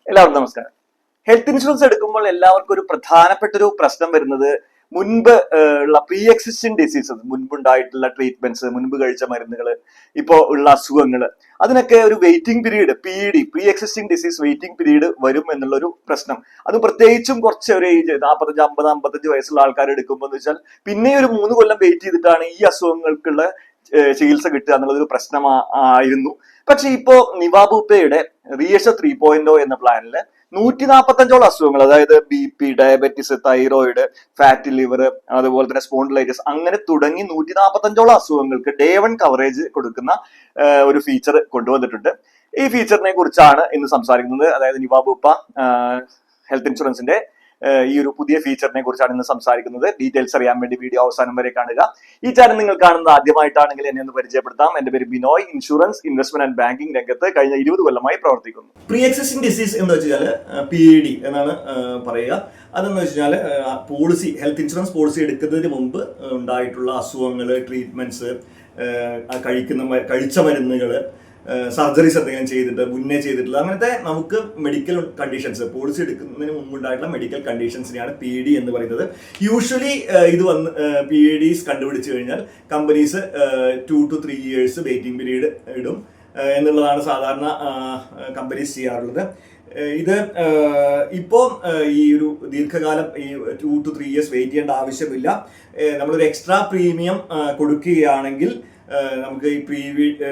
എല്ലാവർക്കും നമസ്കാരം. Health insurance എടുക്കുമ്പോൾ എല്ലാവർക്കും ഒരു പ്രധാനപ്പെട്ട ഒരു പ്രശ്നം വരുന്നത് മുൻപ് ഉള്ള പ്രീ എക്സിസ്റ്റിംഗ് ഡിസീസസ്, മുൻപുണ്ടായിട്ടുള്ള ട്രീറ്റ്മെന്റ്സ്, മുൻപ് കഴിച്ച മരുന്നുകൾ, ഇപ്പോൾ ഉള്ള അസുഖങ്ങൾ, അതിനൊക്കെ ഒരു waiting period, PED, pre existing disease waiting period വരും എന്നുള്ള ഒരു പ്രശ്നം. അത് പ്രത്യേകിച്ചും കുറച്ച് ഒരു ഏജ് 45, 50, 55 വയസ്സുള്ള ആൾക്കാർ എടുക്കുമ്പോൾ എന്ന് വെച്ചാൽ പിന്നെ ഒരു 3 കൊല്ലം വെയിറ്റ് ചെയ്തിട്ടാണ് ഈ അസുഖങ്ങൾക്കുള്ള ചികിത്സ കിട്ടുക എന്നുള്ളതൊരു പ്രശ്നമായിരുന്നു. പക്ഷെ ഇപ്പോ നിവാബൂപ്പയുടെ റീഅഷർ 3.0 എന്ന പ്ലാനില് 145ഓളം അസുഖങ്ങൾ, അതായത് BP, diabetes, thyroid, fatty liver, അതുപോലെ തന്നെ സ്പോണ്ടിലൈറ്റിസ്, അങ്ങനെ തുടങ്ങി 145ഓളം അസുഖങ്ങൾക്ക് Day 1 കവറേജ് കൊടുക്കുന്ന ഒരു ഫീച്ചർ കൊണ്ടുവന്നിട്ടുണ്ട്. ഈ ഫീച്ചറിനെ കുറിച്ചാണ് ഇന്ന് സംസാരിക്കുന്നത്. അതായത് നിവാബൂപ്പ ഹെൽത്ത് ഇൻഷുറൻസിന്റെ ഈ ഒരു പുതിയ ഫീച്ചറിനെ കുറിച്ചാണ് ഇന്ന് സംസാരിക്കുന്നത്. ഡീറ്റെയിൽസ് അറിയാൻ വേണ്ടി വീഡിയോ അവസാനം വരെ കാണുക. ഈ ചാനൽ നിങ്ങൾ കാണുന്നത് ആദ്യമായിട്ടാണെങ്കിൽ എന്നെ ഒന്ന് പരിചയപ്പെടുത്താം. എന്റെ പേര് Binoy. Insurance, investment and banking രംഗത്ത് കഴിഞ്ഞ 20 കൊല്ലമായി പ്രവർത്തിക്കുന്നു. പ്രീ എക്സിസ്റ്റിംഗ് ഡിസീസ് എന്ന് വെച്ചാൽ PED എന്നാണ് പറയുക. അതെന്ന് വെച്ചാൽ പോളിസി, ഹെൽത്ത് ഇൻഷുറൻസ് പോളിസി എടുക്കുന്നതിന് മുമ്പ് ഉണ്ടായിട്ടുള്ള അസുഖങ്ങൾ, ട്രീറ്റ്മെന്റ്സ്, കഴിച്ച മരുന്നുകൾ, സർജറീസ് എന്തെങ്കിലും ചെയ്തിട്ട് മുന്നേ ചെയ്തിട്ടുള്ള അങ്ങനത്തെ നമുക്ക് മെഡിക്കൽ കണ്ടീഷൻസ്, പോളിസി എടുക്കുന്നതിന് മുമ്പുണ്ടായിട്ടുള്ള മെഡിക്കൽ കണ്ടീഷൻസിനെയാണ് PED എന്ന് പറയുന്നത്. യൂഷ്വലി ഇത് PEDs കണ്ടുപിടിച്ചു കഴിഞ്ഞാൽ companies 2 to 3 years waiting period ഇടും എന്നുള്ളതാണ് സാധാരണ കമ്പനീസ് ചെയ്യാറുള്ളത്. ഇത് ഇപ്പോൾ ഈ ഒരു ദീർഘകാലം ഈ 2 to 3 years വെയിറ്റ് ചെയ്യേണ്ട ആവശ്യമില്ല. നമ്മളൊരു എക്സ്ട്രാ പ്രീമിയം കൊടുക്കുകയാണെങ്കിൽ നമുക്ക് ഈ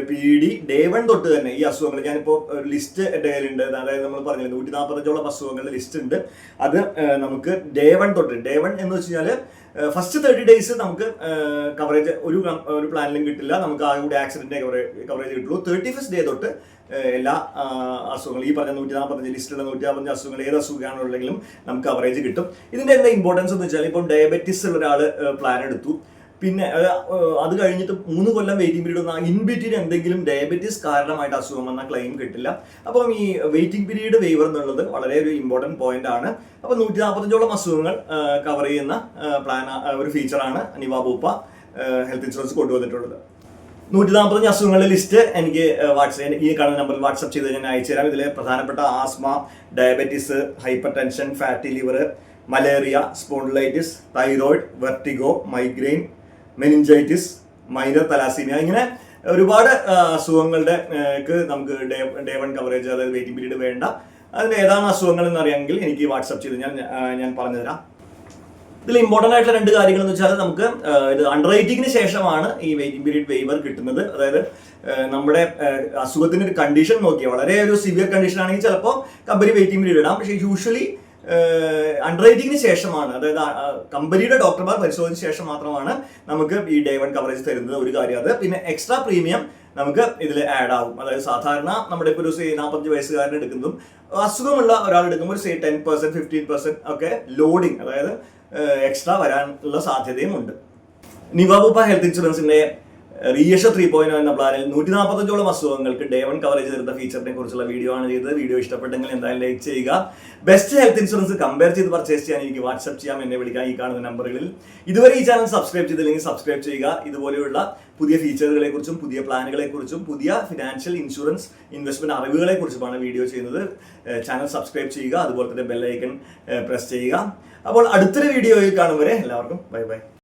PED Day 1 തൊട്ട് തന്നെ ഈ അസുഖങ്ങൾ, ഞാനിപ്പോൾ ഒരു ലിസ്റ്റ് എൻ്റെ കയ്യിലുണ്ട്, അതായത് നമ്മൾ പറഞ്ഞില്ല 145ഓളം അസുഖങ്ങളുടെ ലിസ്റ്റ് ഉണ്ട്. അത് നമുക്ക് Day 1 തൊട്ട്, Day 1 എന്ന് വെച്ച് കഴിഞ്ഞാൽ ഫസ്റ്റ് 30 days നമുക്ക് കവറേജ് ഒരു പ്ലാനിലും കിട്ടില്ല. നമുക്ക് ആ കൂടി ആക്സിഡന്റ് കവറേജ് കിട്ടുള്ളൂ. 31st day തൊട്ട് എല്ലാ അസുഖങ്ങളും, ഈ പറഞ്ഞ 145 ലിസ്റ്റിലുള്ള 145 അസുഖങ്ങൾ ഏത് അസുഖമാണെന്നുണ്ടെങ്കിലും നമുക്ക് കവറേജ് കിട്ടും. ഇതിന്റെ എന്താ ഇമ്പോർട്ടൻസ് എന്ന് വെച്ചാൽ, ഇപ്പോൾ ഡയബറ്റിസ് ഉള്ള ഒരാൾ പ്ലാൻ എടുത്തു, പിന്നെ അത് കഴിഞ്ഞിട്ട് 3 കൊല്ലം വെയിറ്റിംഗ് പീരീഡ് വന്നാൽ ഇൻ ബിറ്റ്വീൻ എന്തെങ്കിലും ഡയബറ്റീസ് കാരണമായിട്ട് അസുഖം വന്നാൽ ക്ലെയിം കിട്ടില്ല. അപ്പം ഈ വെയിറ്റിംഗ് പീരീഡ് വെയ്വർ എന്നുള്ളത് വളരെ ഒരു ഇമ്പോർട്ടൻറ്റ് പോയിന്റ് ആണ്. അപ്പോൾ 145ഓളം അസുഖങ്ങൾ കവർ ചെയ്യുന്ന ഒരു ഫീച്ചറാണ് നിവാബൂപ്പ ഹെൽത്ത് ഇൻഷുറൻസ് കൊണ്ടുവന്നിട്ടുള്ളത്. 145 അസുഖങ്ങളുടെ ലിസ്റ്റ് എനിക്ക് ഈ കാണുന്ന നമ്പറിൽ വാട്സപ്പ് ചെയ്ത് ഞാൻ അയച്ചു തരാം. ഇതിൽ പ്രധാനപ്പെട്ട asthma, diabetes, hypertension, fatty liver, malaria, spondylitis, thyroid, vertigo, migraine, meningitis, minor thalassemia, ഇങ്ങനെ ഒരുപാട് അസുഖങ്ങളുടെ നമുക്ക് Day 1 കവറേജ്, അതായത് വെയിറ്റിംഗ് പീരീഡ് വേണ്ട. അതിന് ഏതാണ് അസുഖങ്ങൾ എന്ന് അറിയാമെങ്കിൽ എനിക്ക് വാട്സപ്പ് ചെയ്ത് ഞാൻ പറഞ്ഞുതരാം. ഇതിൽ ഇമ്പോർട്ടൻ്റ് ആയിട്ടുള്ള 2 കാര്യങ്ങൾ എന്ന് വെച്ചാൽ, നമുക്ക് ഇത് അണ്ടർ റൈറ്റിംഗിന് ശേഷമാണ് ഈ വെയിറ്റിംഗ് പീരീഡ് വെയ്വർ കിട്ടുന്നത്. അതായത് നമ്മുടെ അസുഖത്തിന്റെ ഒരു കണ്ടീഷൻ നോക്കി, വളരെ ഒരു സിവിയർ കണ്ടീഷൻ ആണെങ്കിൽ ചിലപ്പോൾ കമ്പനി വെയിറ്റിംഗ് പീരീഡ് ഇടാം. പക്ഷേ യൂഷ്വലി അണ്ടർ റൈറ്റിംഗിന് ശേഷമാണ്, അതായത് കമ്പനിയുടെ ഡോക്ടർമാർ പരിശോധിച്ച ശേഷം മാത്രമാണ് നമുക്ക് ഈ Day 1 കവറേജ് തരുന്നത്. ഒരു കാര്യം അത്. പിന്നെ എക്സ്ട്രാ പ്രീമിയം നമുക്ക് ഇതിൽ ആഡ് ആവും. അതായത് സാധാരണ നമ്മുടെ ഇപ്പോൾ ഒരു 45 വയസ്സുകാരൻ എടുക്കുന്നതും അസുഖമുള്ള ഒരാൾ എടുക്കുമ്പോൾ ഒരു 10%, 15% ഒക്കെ ലോഡിങ്, അതായത് എക്സ്ട്രാ വരാനുള്ള സാധ്യതയും ഉണ്ട്. നിവാബൂപ്പ ഹെൽത്ത് ഇൻഷുറൻസിന്റെ റീഅഷർ 3.0 എന്ന പ്ലാനിൽ 145ഓളം അസുഖങ്ങൾക്ക് Day 1 കവറേജ് തരുന്ന ഫീച്ചറിനെ കുറിച്ചുള്ള വീഡിയോ ആണ് ചെയ്തത്. വീഡിയോ ഇഷ്ടപ്പെട്ടെങ്കിൽ എന്തായാലും ലൈക്ക് ചെയ്യുക. ബെസ്റ്റ് ഹെൽത്ത് ഇൻഷുറൻസ് കമ്പയർ ചെയ്ത് പർച്ചേസ് ചെയ്യാൻ എനിക്ക് വാട്സ്ആപ്പ് ചെയ്യാം, എന്നെ വിളിക്കാം ഈ കാണുന്ന നമ്പറുകളിൽ. ഇതുവരെ ഈ ചാനൽ സബ്സ്ക്രൈബ് ചെയ്തില്ലെങ്കിൽ സബ്സ്ക്രൈബ് ചെയ്യുക. ഇതുപോലെയുള്ള പുതിയ ഫീച്ചറുകളെ കുറിച്ചും പുതിയ പ്ലാനുകളെ കുറിച്ചും പുതിയ ഫിനാൻഷ്യൽ ഇൻഷുറൻസ് ഇൻവെസ്റ്റ്മെന്റ് അറിവുകളെ കുറിച്ചുമാണ് വീഡിയോ ചെയ്യുന്നത്. ചാനൽ സബ്സ്ക്രൈബ് ചെയ്യുക, അതുപോലെ തന്നെ ബെൽ ഐക്കൺ പ്രസ് ചെയ്യുക. അപ്പോൾ അടുത്തൊരു വീഡിയോയിൽ കാണും വരെ എല്ലാവർക്കും ബൈ ബൈ.